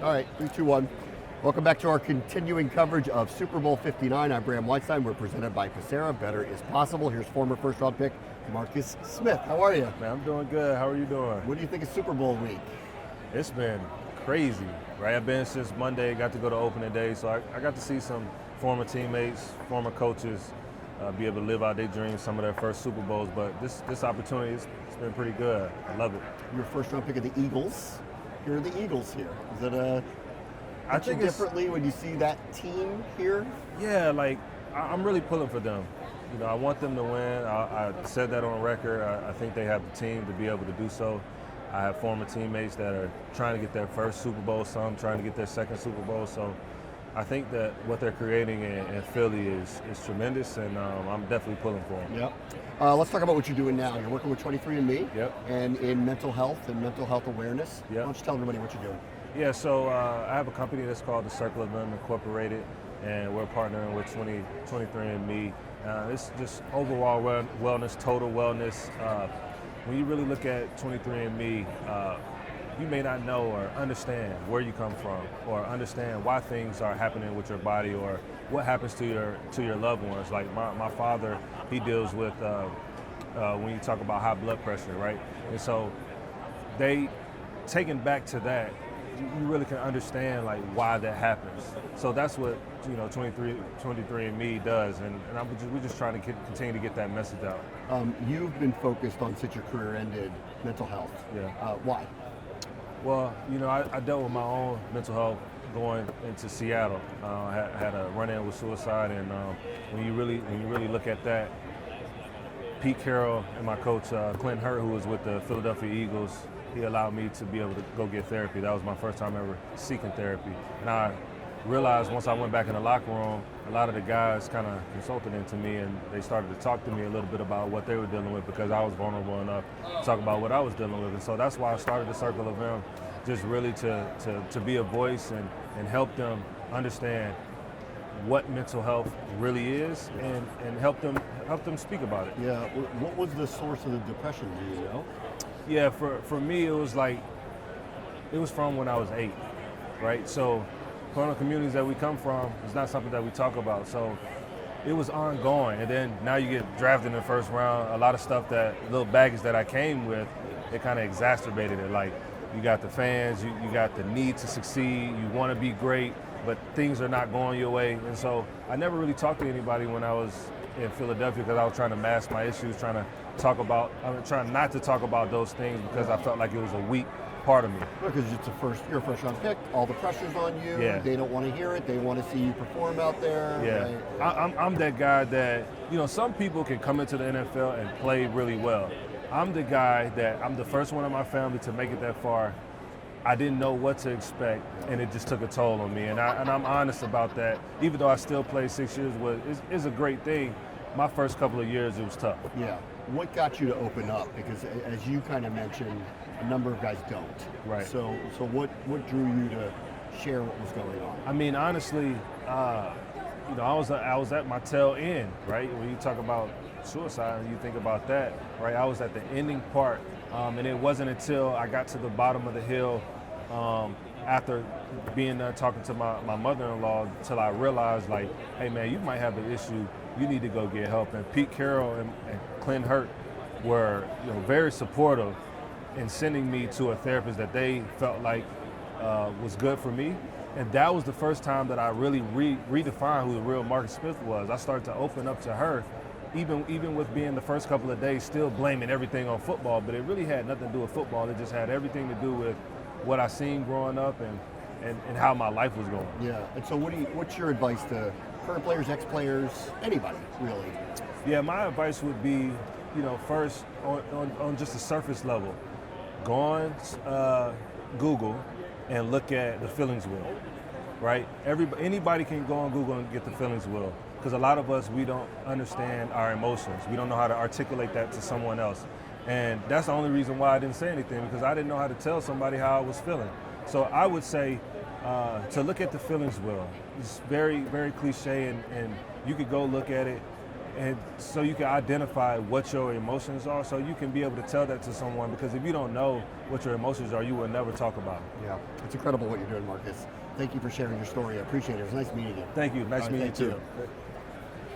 All right, 3, 2, 1. Welcome back to our continuing coverage of Super Bowl 59. I'm Bram Weinstein. We're presented by Pacera. Better is possible. Here's former first-round pick Marcus Smith. How are you? Man, I'm doing good. How are you doing? What do you think of Super Bowl week? It's been crazy, right? I've been since Monday, got to go to opening day, so I got to see some former teammates, former coaches be able to live out their dreams, some of their first Super Bowls, but this opportunity, it's been pretty good. I love it. Your first-round pick of the Eagles. Here are the Eagles here. Is it I think it's differently when you see that team here? Yeah, like I'm really pulling for them. You know, I want them to win. I said that on record. I think they have the team to be able to do so. I have former teammates that are trying to get their first Super Bowl, some trying to get their second Super Bowl. So I think that what they're creating in Philly is tremendous, and I'm definitely pulling for them. Yep. Let's talk about what you're doing now. You're working with 23andMe. Yep. And in mental health and mental health awareness. Yep. Why don't you tell everybody what you're doing? Yeah, so I have a company that's called the Circle of Them Incorporated, and we're partnering with 23andMe. It's just overall wellness, total wellness. When you really look at 23andMe, you may not know or understand where you come from, or understand why things are happening with your body, or what happens to your loved ones. Like my father, he deals with when you talk about high blood pressure, right? And so they taken back to that, you really can understand like why that happens. So that's what 23andMe does, and we're just trying to continue to get that message out. You've been focused on, since your career ended, mental health. Yeah. Why? Well, I dealt with my own mental health going into Seattle. I had a run-in with suicide, and when you really look at that, Pete Carroll and my coach Clint Hurt, who was with the Philadelphia Eagles, he allowed me to be able to go get therapy. That was my first time ever seeking therapy. And I realized once I went back in the locker room, a lot of the guys kind of consulted into me, and they started to talk to me a little bit about what they were dealing with, because I was vulnerable enough to talk about what I was dealing with. And so that's why I started the Circle of Them, just really to be a voice and help them understand what mental health really is, and help them speak about it. Yeah. What was the source of the depression? Do you know? Yeah, for me, it was from when I was 8, right? So from the communities that we come from, it's not something that we talk about. So it was ongoing. And then now you get drafted in the first round, a lot of stuff, that little baggage that I came with, it kind of exacerbated it. Like, you got the fans, you got the need to succeed, you want to be great, but things are not going your way. And so I never really talked to anybody when I was in Philadelphia, because I was trying to mask my issues, trying not to talk about those things, because I felt like it was a weak part of me. Because you're a first round pick, all the pressure's on you. Yeah. They don't want to hear it, they want to see you perform out there. Yeah. Right? I'm that guy that, some people can come into the NFL and play really well. I'm the guy that, I'm the first one in my family to make it that far. I didn't know what to expect, and it just took a toll on me. And I'm honest about that. Even though I still played 6 years, is a great thing. My first couple of years, it was tough. Yeah. What got you to open up? Because as you kind of mentioned, a number of guys don't. Right. So what drew you to share what was going on? I mean, honestly, I was at my tail end, right? When you talk about suicide and you think about that, right? I was at the ending part, and it wasn't until I got to the bottom of the hill, after being there talking to my mother-in-law, till I realized, like, hey man, you might have an issue. You need to go get help. And Pete Carroll and Clint Hurt were very supportive in sending me to a therapist that they felt like was good for me. And that was the first time that I really redefined who the real Marcus Smith was. I started to open up to her, even with being the first couple of days still blaming everything on football, but it really had nothing to do with football. It just had everything to do with what I seen growing up and how my life was going. Yeah. And so what's your advice to current players, ex-players, anybody really? Yeah, my advice would be, first on just a surface level, go on Google and look at the feelings wheel, right? Anybody can go on Google and get the feelings wheel, because a lot of us, we don't understand our emotions. We don't know how to articulate that to someone else. And that's the only reason why I didn't say anything, because I didn't know how to tell somebody how I was feeling. So I would say to look at the feelings wheel. It's very, very cliche, and you could go look at it and so you can identify what your emotions are, so you can be able to tell that to someone, because if you don't know what your emotions are, you will never talk about it. Yeah, it's incredible what you're doing, Marcus. Thank you for sharing your story. I appreciate it. It was nice meeting you. Thank you. Nice meeting you thank too.